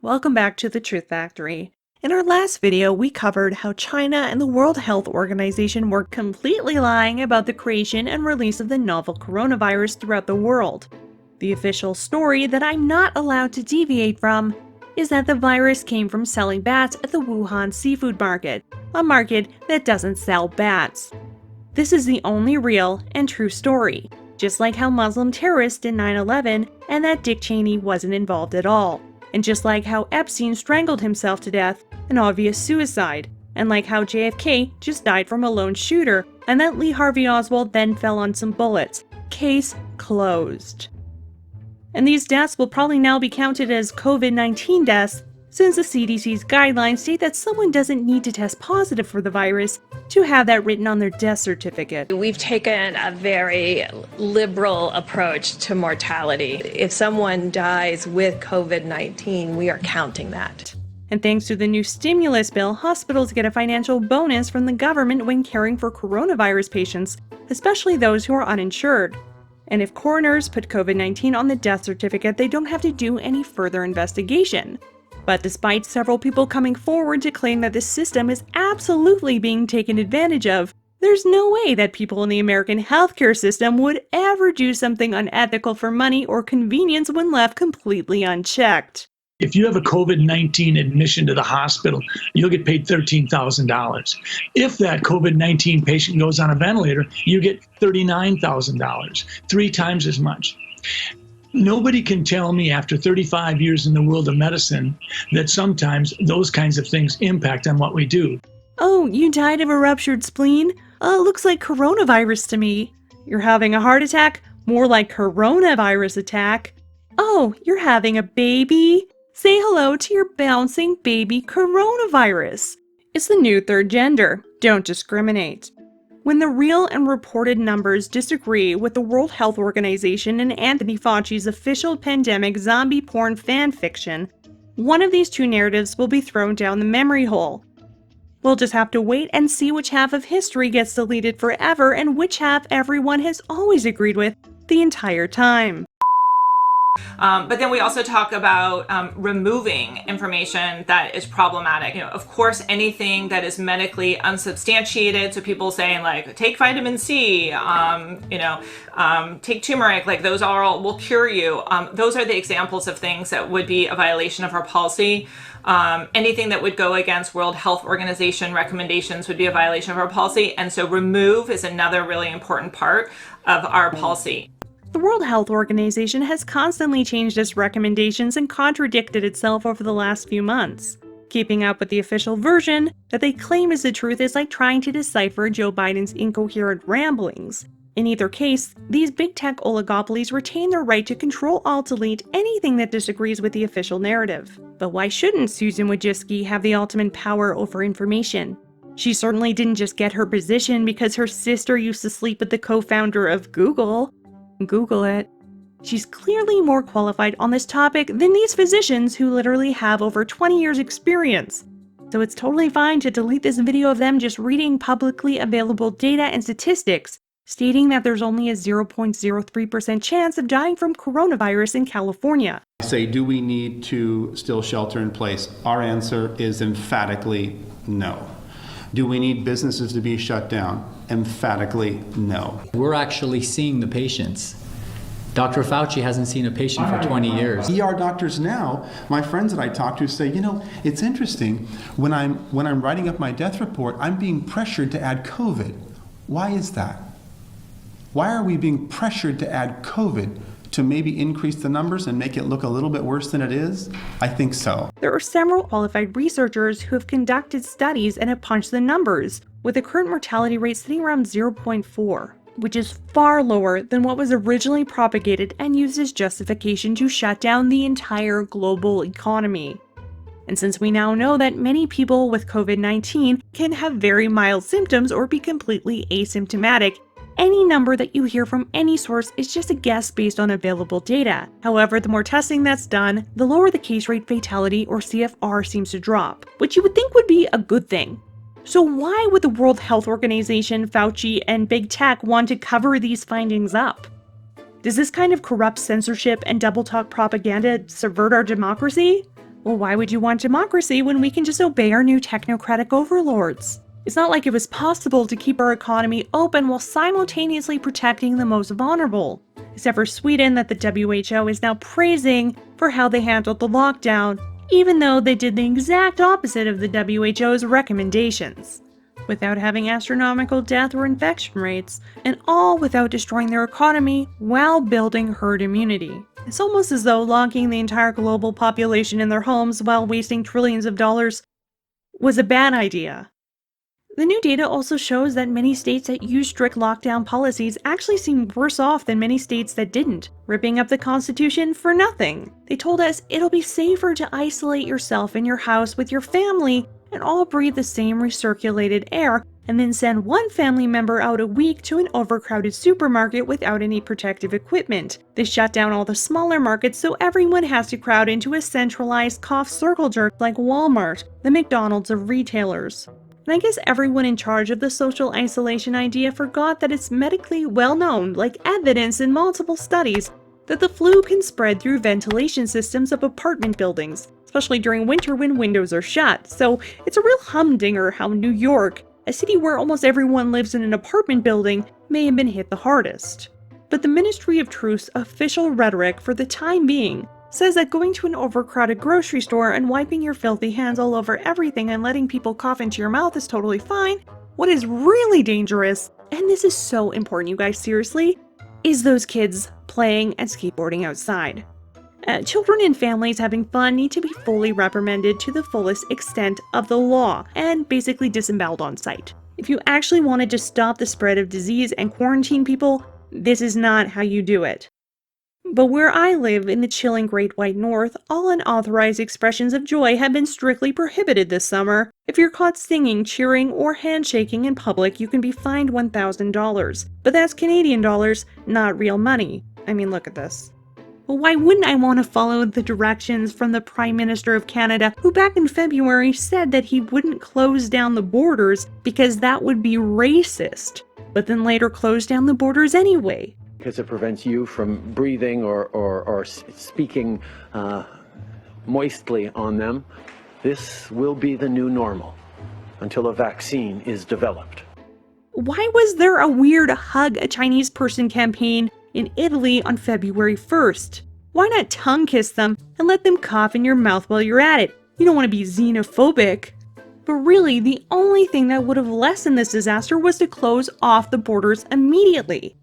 Welcome back to the Truth Factory. In our last video, we covered how China and the World Health Organization were completely lying about the creation and release of the novel coronavirus throughout the world. The official story that I'm not allowed to deviate from is that the virus came from selling bats at the Wuhan seafood market, a market that doesn't sell bats. This is the only real and true story, just like how Muslim terrorists did 9/11 and that Dick Cheney wasn't involved at all. And just like how Epstein strangled himself to death, an obvious suicide, and like how JFK just died from a lone shooter, and that Lee Harvey Oswald then fell on some bullets. Case closed. And these deaths will probably now be counted as COVID-19 deaths, since the CDC's guidelines state that someone doesn't need to test positive for the virus to have that written on their death certificate. We've taken a very liberal approach to mortality. If someone dies with COVID-19, we are counting that. And thanks to the new stimulus bill, hospitals get a financial bonus from the government when caring for coronavirus patients, especially those who are uninsured. And if coroners put COVID-19 on the death certificate, they don't have to do any further investigation. But despite several people coming forward to claim that this system is absolutely being taken advantage of, there's no way that people in the American healthcare system would ever do something unethical for money or convenience when left completely unchecked. If you have a COVID-19 admission to the hospital, you'll get paid $13,000. If that COVID-19 patient goes on a ventilator, you get $39,000, 3 times as much. Nobody can tell me after 35 years in the world of medicine that sometimes those kinds of things impact on what we do. Oh, you died of a ruptured spleen? Looks like coronavirus to me. You're having a heart attack? More like coronavirus attack. Oh, you're having a baby? Say hello to your bouncing baby coronavirus. It's the new third gender. Don't discriminate. When the real and reported numbers disagree with the World Health Organization and Anthony Fauci's official pandemic zombie porn fan fiction, one of these two narratives will be thrown down the memory hole. We'll just have to wait and see which half of history gets deleted forever and which half everyone has always agreed with the entire time. But then we also talk about removing information that is problematic. Of course, anything that is medically unsubstantiated. So people saying like, take vitamin C, take turmeric, like those all will cure you. Those are the examples of things that would be a violation of our policy. Anything that would go against World Health Organization recommendations would be a violation of our policy. And so remove is another really important part of our policy. The World Health Organization has constantly changed its recommendations and contradicted itself over the last few months. Keeping up with the official version that they claim is the truth is like trying to decipher Joe Biden's incoherent ramblings. In either case, these big tech oligopolies retain their right to control, alt-delete anything that disagrees with the official narrative. But why shouldn't Susan Wojcicki have the ultimate power over information? She certainly didn't just get her position because her sister used to sleep with the co-founder of Google. Google it. She's clearly more qualified on this topic than these physicians who literally have over 20 years experience. So it's totally fine to delete this video of them just reading publicly available data and statistics, stating that there's only a 0.03% chance of dying from coronavirus in California. Say, do we need to still shelter in place? Our answer is emphatically no. Do we need businesses to be shut down? Emphatically, no. We're actually seeing the patients. Dr. Fauci hasn't seen a patient for 20 years. ER doctors now, my friends that I talk to say, it's interesting, when I'm writing up my death report, I'm being pressured to add COVID. Why is that? Why are we being pressured to add COVID? To maybe increase the numbers and make it look a little bit worse than it is? I think so. There are several qualified researchers who have conducted studies and have punched the numbers, with the current mortality rate sitting around 0.4, which is far lower than what was originally propagated and used as justification to shut down the entire global economy. And since we now know that many people with COVID-19 can have very mild symptoms or be completely asymptomatic, any number that you hear from any source is just a guess based on available data. However, the more testing that's done, the lower the case rate fatality or CFR seems to drop, which you would think would be a good thing. So why would the World Health Organization, Fauci, and Big Tech want to cover these findings up? Does this kind of corrupt censorship and double-talk propaganda subvert our democracy? Well, why would you want democracy when we can just obey our new technocratic overlords? It's not like it was possible to keep our economy open while simultaneously protecting the most vulnerable. Except for Sweden, that the WHO is now praising for how they handled the lockdown, even though they did the exact opposite of the WHO's recommendations, without having astronomical death or infection rates, and all without destroying their economy while building herd immunity. It's almost as though locking the entire global population in their homes while wasting trillions of dollars was a bad idea. The new data also shows that many states that use strict lockdown policies actually seem worse off than many states that didn't, ripping up the Constitution for nothing. They told us it'll be safer to isolate yourself in your house with your family and all breathe the same recirculated air, and then send one family member out a week to an overcrowded supermarket without any protective equipment. They shut down all the smaller markets so everyone has to crowd into a centralized cough circle jerk like Walmart, the McDonald's of retailers. And I guess everyone in charge of the social isolation idea forgot that it's medically well known, like evidence in multiple studies, that the flu can spread through ventilation systems of apartment buildings, especially during winter when windows are shut. So it's a real humdinger how New York, a city where almost everyone lives in an apartment building, may have been hit the hardest. But the Ministry of Truth's official rhetoric for the time being says that going to an overcrowded grocery store and wiping your filthy hands all over everything and letting people cough into your mouth is totally fine. What is really dangerous, and this is so important, you guys, seriously, is those kids playing and skateboarding outside. Children and families having fun need to be fully reprimanded to the fullest extent of the law and basically disemboweled on sight. If you actually wanted to stop the spread of disease and quarantine people, this is not how you do it. But where I live in the chilling Great White North, all unauthorized expressions of joy have been strictly prohibited this summer. If you're caught singing, cheering, or handshaking in public, you can be fined $1,000. But that's Canadian dollars, not real money. I mean, look at this. Well, why wouldn't I want to follow the directions from the Prime Minister of Canada, who back in February said that he wouldn't close down the borders because that would be racist, but then later closed down the borders anyway? Because it prevents you from breathing or speaking moistly on them. This will be the new normal until a vaccine is developed. Why was there a weird hug a Chinese person campaign in Italy on February 1st? Why not tongue kiss them and let them cough in your mouth while you're at it? You don't want to be xenophobic. But really, the only thing that would have lessened this disaster was to close off the borders immediately.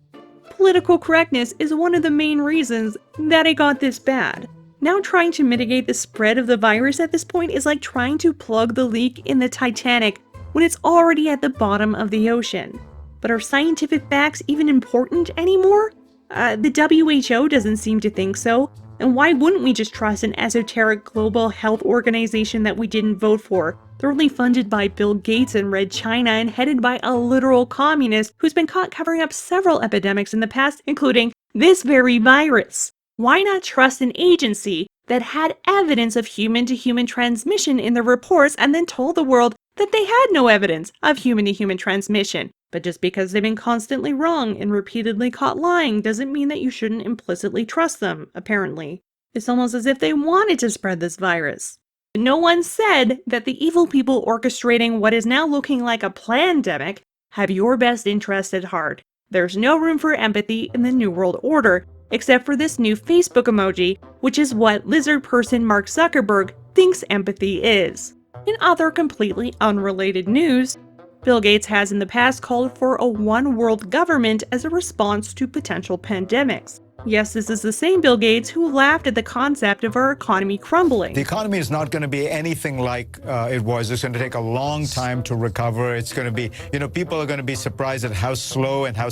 Political correctness is one of the main reasons that it got this bad. Now trying to mitigate the spread of the virus at this point is like trying to plug the leak in the Titanic when it's already at the bottom of the ocean. But are scientific facts even important anymore? The WHO doesn't seem to think so. And why wouldn't we just trust an esoteric global health organization that we didn't vote for? They're only funded by Bill Gates and Red China and headed by a literal communist who's been caught covering up several epidemics in the past, including this very virus. Why not trust an agency that had evidence of human-to-human transmission in their reports and then told the world that they had no evidence of human-to-human transmission? But just because they've been constantly wrong and repeatedly caught lying doesn't mean that you shouldn't implicitly trust them, apparently. It's almost as if they wanted to spread this virus. No one said that the evil people orchestrating what is now looking like a plandemic have your best interest at heart. There's no room for empathy in the New World Order, except for this new Facebook emoji, which is what lizard person Mark Zuckerberg thinks empathy is. In other completely unrelated news, Bill Gates has in the past called for a one-world government as a response to potential pandemics. Yes, this is the same Bill Gates who laughed at the concept of our economy crumbling. The economy is not going to be anything like it was. It's going to take a long time to recover. It's going to be, people are going to be surprised at how slow and how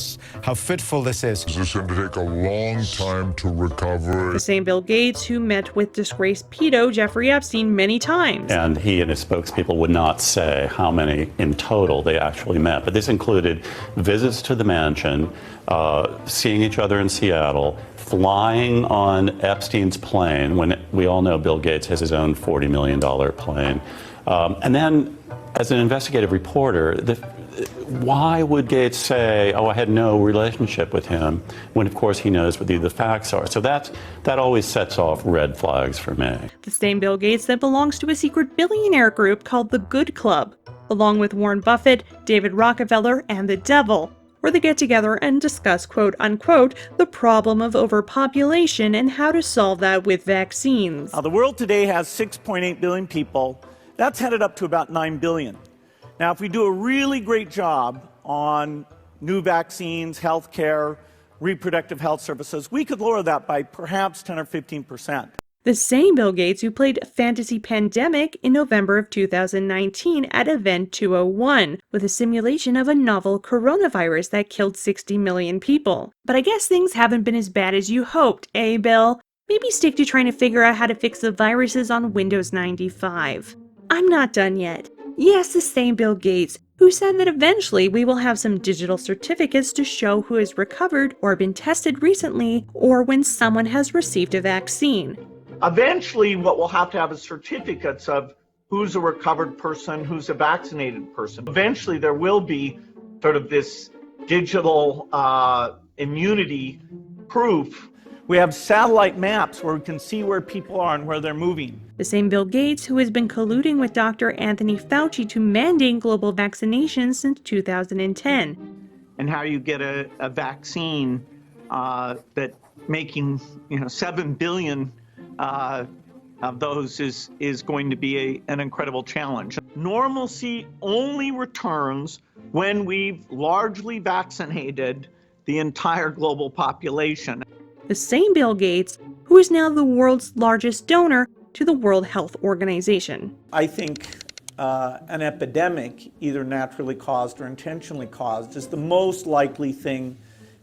fitful this is. It's going to take a long time to recover. The same Bill Gates who met with disgraced pedo Jeffrey Epstein many times. And he and his spokespeople would not say how many in total they actually met. But this included visits to the mansion, seeing each other in Seattle, flying on Epstein's plane, when we all know Bill Gates has his own $40 million plane. And then, as an investigative reporter, why would Gates say, oh, I had no relationship with him, when of course he knows what the facts are? So that always sets off red flags for me. The same Bill Gates that belongs to a secret billionaire group called the Good Club, along with Warren Buffett, David Rockefeller, and the devil, where they get together and discuss, quote unquote, the problem of overpopulation and how to solve that with vaccines. The world today has 6.8 billion people. That's headed up to about 9 billion. Now, if we do a really great job on new vaccines, healthcare, reproductive health services, we could lower that by perhaps 10 or 15%. The same Bill Gates who played Fantasy Pandemic in November of 2019 at Event 201 with a simulation of a novel coronavirus that killed 60 million people. But I guess things haven't been as bad as you hoped, eh, Bill? Maybe stick to trying to figure out how to fix the viruses on Windows 95. I'm not done yet. Yes, the same Bill Gates who said that eventually we will have some digital certificates to show who has recovered or been tested recently or when someone has received a vaccine. Eventually, what we'll have to have is certificates of who's a recovered person, who's a vaccinated person. Eventually, there will be sort of this digital immunity proof. We have satellite maps where we can see where people are and where they're moving. The same Bill Gates who has been colluding with Dr. Anthony Fauci to mandate global vaccinations since 2010. And how you get a vaccine that making 7 billion of those is going to be an incredible challenge. Normalcy only returns when we've largely vaccinated the entire global population. The same Bill Gates who is now the world's largest donor to the World Health Organization. I think an epidemic, either naturally caused or intentionally caused, is the most likely thing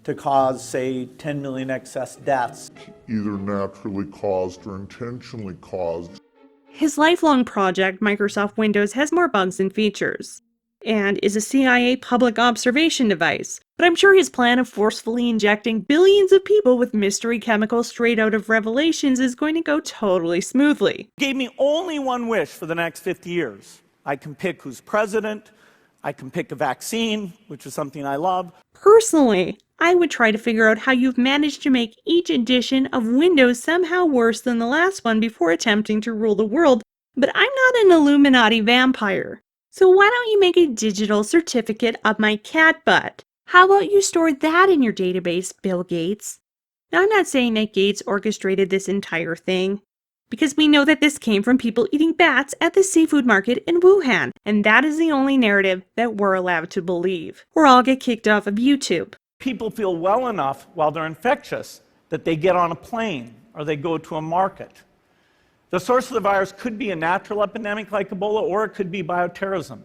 to cause, say, 10 million excess deaths. Either naturally caused or intentionally caused. His lifelong project, Microsoft Windows, has more bugs than features, and is a CIA public observation device. But I'm sure his plan of forcefully injecting billions of people with mystery chemicals straight out of Revelations is going to go totally smoothly. Gave me only one wish for the next 50 years. I can pick who's president, I can pick a vaccine, which is something I love. Personally, I would try to figure out how you've managed to make each edition of Windows somehow worse than the last one before attempting to rule the world, but I'm not an Illuminati vampire. So why don't you make a digital certificate of my cat butt? How about you store that in your database, Bill Gates? Now, I'm not saying that Gates orchestrated this entire thing, because we know that this came from people eating bats at the seafood market in Wuhan, and that is the only narrative that we're allowed to believe, or I'll get kicked off of YouTube. People feel well enough while they're infectious that they get on a plane or they go to a market. The source of the virus could be a natural epidemic like Ebola, or it could be bioterrorism.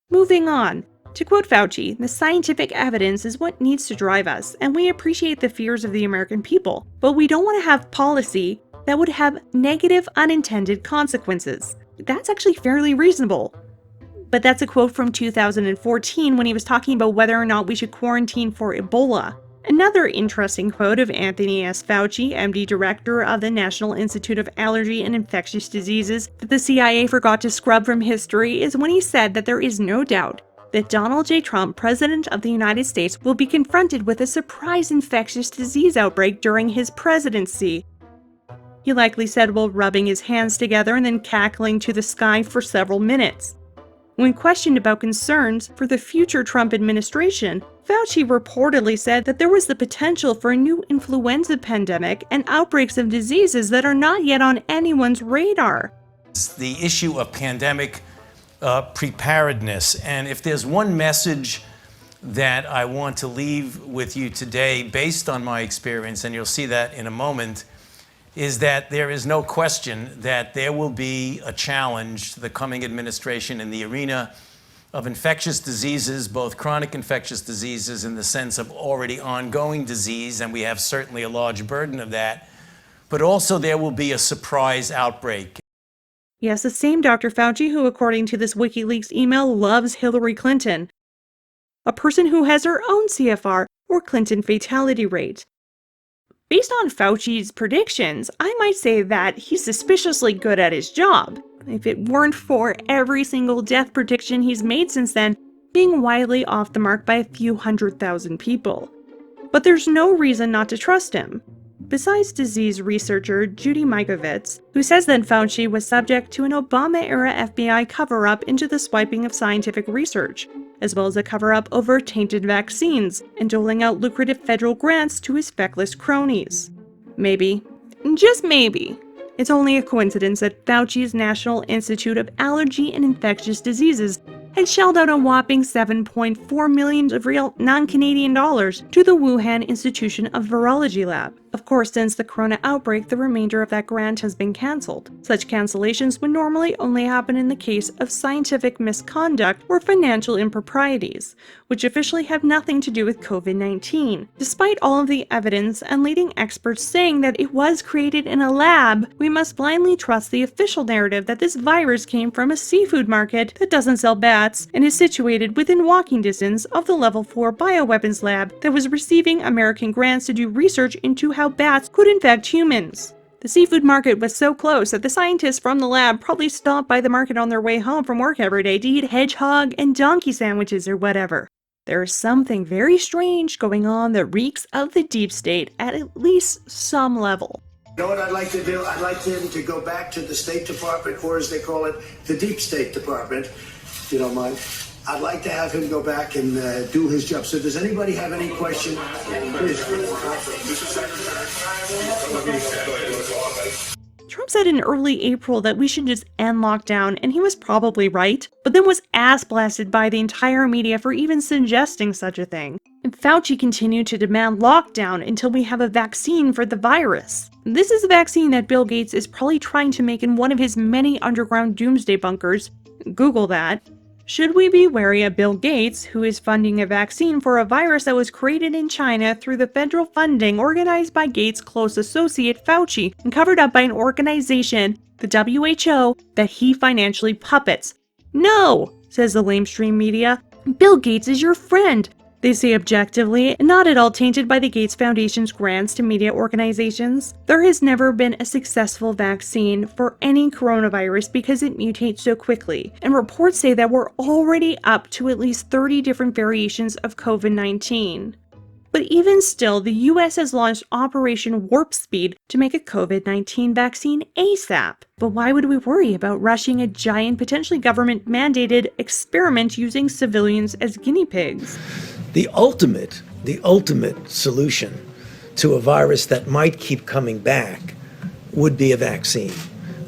Moving on. To quote Fauci, the scientific evidence is what needs to drive us, and we appreciate the fears of the American people, but we don't want to have policy that would have negative unintended consequences. That's actually fairly reasonable. But that's a quote from 2014 when he was talking about whether or not we should quarantine for Ebola. Another interesting quote of Anthony S. Fauci, MD Director of the National Institute of Allergy and Infectious Diseases, that the CIA forgot to scrub from history is when he said that there is no doubt that Donald J. Trump, President of the United States, will be confronted with a surprise infectious disease outbreak during his presidency. He likely said while rubbing his hands together and then cackling to the sky for several minutes. When questioned about concerns for the future Trump administration, Fauci reportedly said that there was the potential for a new influenza pandemic and outbreaks of diseases that are not yet on anyone's radar. The issue of pandemic preparedness, and if there's one message that I want to leave with you today based on my experience, and you'll see that in a moment, is that there is no question that there will be a challenge to the coming administration in the arena of infectious diseases, both chronic infectious diseases in the sense of already ongoing disease, and we have certainly a large burden of that, but also there will be a surprise outbreak. Yes, the same Dr. Fauci who, according to this WikiLeaks email, loves Hillary Clinton, a person who has her own CFR, or Clinton fatality rate. Based on Fauci's predictions, I might say that he's suspiciously good at his job. If it weren't for every single death prediction he's made since then, being widely off the mark by a few 100,000 people. But there's no reason not to trust him. Besides disease researcher Judy Mikovits, who says that Fauci was subject to an Obama-era FBI cover-up into the swiping of scientific research, as well as a cover-up over tainted vaccines and doling out lucrative federal grants to his feckless cronies. Maybe, just maybe, it's only a coincidence that Fauci's National Institute of Allergy and Infectious Diseases had shelled out a whopping $7.4 million of real non-Canadian dollars to the Wuhan Institution of Virology Lab. Of course, since the corona outbreak, the remainder of that grant has been cancelled. Such cancellations would normally only happen in the case of scientific misconduct or financial improprieties, which officially have nothing to do with COVID-19. Despite all of the evidence and leading experts saying that it was created in a lab, we must blindly trust the official narrative that this virus came from a seafood market that doesn't sell bats and is situated within walking distance of the Level 4 bioweapons lab that was receiving American grants to do research into how bats could infect humans. The seafood market was so close that the scientists from the lab probably stopped by the market on their way home from work every day to eat hedgehog and donkey sandwiches or whatever. There is something very strange going on that reeks of the deep state at least some level. You know what I'd like to do? I'd like him to go back to the State Department, or as they call it, the Deep State Department, if you don't mind. I'd like to have him go back and do his job. So does anybody have any question? Trump said in early April that we should just end lockdown, and he was probably right, but then was ass-blasted by the entire media for even suggesting such a thing. And Fauci continued to demand lockdown until we have a vaccine for the virus. This is a vaccine that Bill Gates is probably trying to make in one of his many underground doomsday bunkers. Google that. Should we be wary of Bill Gates, who is funding a vaccine for a virus that was created in China through the federal funding organized by Gates' close associate Fauci and covered up by an organization, the WHO, that he financially puppets? No, says the lamestream media. Bill Gates is your friend, they say objectively, and not at all tainted by the Gates Foundation's grants to media organizations. There has never been a successful vaccine for any coronavirus because it mutates so quickly, and reports say that we're already up to at least 30 different variations of COVID-19. But even still, the US has launched Operation Warp Speed to make a COVID-19 vaccine ASAP. But why would we worry about rushing a giant, potentially government-mandated experiment using civilians as guinea pigs? The ultimate solution to a virus that might keep coming back would be a vaccine.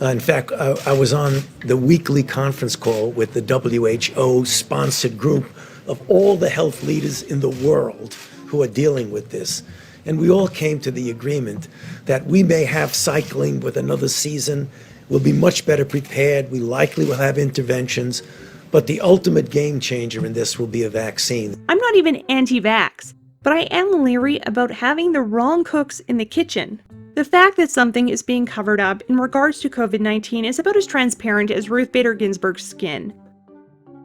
In fact, I was on the weekly conference call with the WHO-sponsored group of all the health leaders in the world who are dealing with this. And we all came to the agreement that we may have cycling with another season. We'll be much better prepared. We likely will have interventions. But the ultimate game changer in this will be a vaccine. I'm not even anti-vax, but I am leery about having the wrong cooks in the kitchen. The fact that something is being covered up in regards to COVID-19 is about as transparent as Ruth Bader Ginsburg's skin.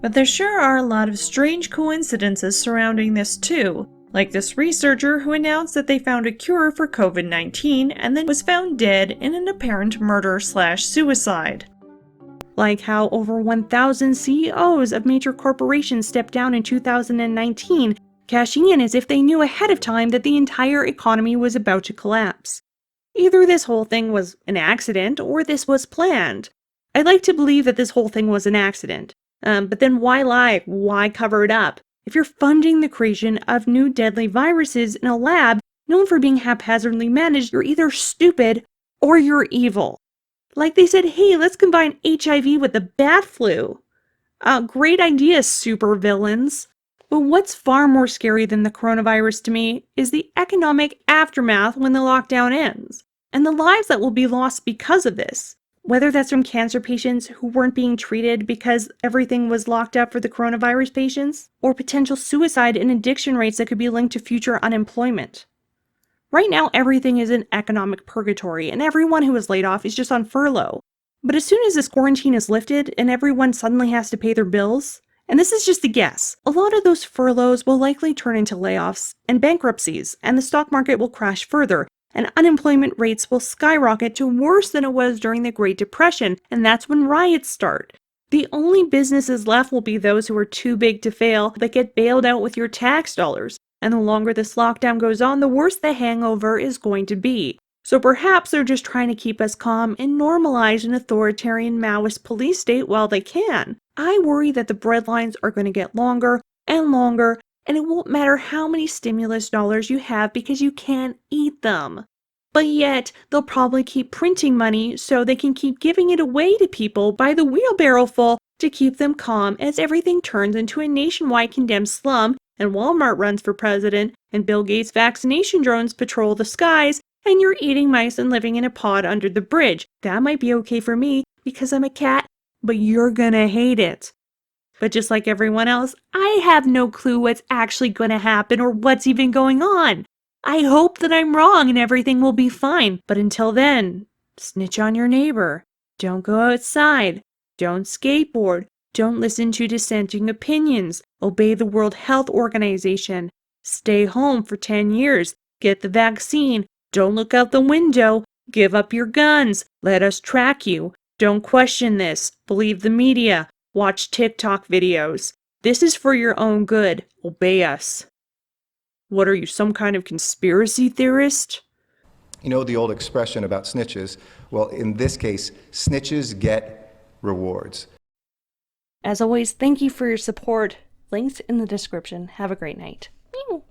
But there sure are a lot of strange coincidences surrounding this too, like this researcher who announced that they found a cure for COVID-19 and then was found dead in an apparent murder/suicide. Like how over 1,000 CEOs of major corporations stepped down in 2019, cashing in as if they knew ahead of time that the entire economy was about to collapse. Either this whole thing was an accident, or this was planned. I'd like to believe that this whole thing was an accident. But then why lie? Why cover it up? If you're funding the creation of new deadly viruses in a lab known for being haphazardly managed, you're either stupid or you're evil. Like they said, hey, let's combine HIV with the bat flu. Great idea, supervillains. But what's far more scary than the coronavirus to me is the economic aftermath when the lockdown ends, and the lives that will be lost because of this. Whether that's from cancer patients who weren't being treated because everything was locked up for the coronavirus patients, or potential suicide and addiction rates that could be linked to future unemployment. Right now, everything is in economic purgatory, and everyone who is laid off is just on furlough. But as soon as this quarantine is lifted and everyone suddenly has to pay their bills, and this is just a guess, a lot of those furloughs will likely turn into layoffs and bankruptcies, and the stock market will crash further, and unemployment rates will skyrocket to worse than it was during the Great Depression, and that's when riots start. The only businesses left will be those who are too big to fail that get bailed out with your tax dollars. And the longer this lockdown goes on, the worse the hangover is going to be. So perhaps they're just trying to keep us calm and normalize an authoritarian Maoist police state while they can. I worry that the breadlines are going to get longer and longer, and it won't matter how many stimulus dollars you have because you can't eat them. But yet, they'll probably keep printing money so they can keep giving it away to people by the wheelbarrow full to keep them calm as everything turns into a nationwide condemned slum and Walmart runs for president and Bill Gates' vaccination drones patrol the skies and you're eating mice and living in a pod under the bridge. That might be okay for me because I'm a cat, but you're gonna hate it. But just like everyone else, I have no clue what's actually gonna happen or what's even going on. I hope that I'm wrong and everything will be fine. But until then, snitch on your neighbor. Don't go outside. Don't skateboard. Don't listen to dissenting opinions. Obey the World Health Organization. Stay home for 10 years. Get the vaccine. Don't look out the window. Give up your guns. Let us track you. Don't question this. Believe the media. Watch TikTok videos. This is for your own good. Obey us. What are you, some kind of conspiracy theorist? You know the old expression about snitches? Well, in this case, snitches get rewards. As always, thank you for your support. Links in the description. Have a great night. Meow.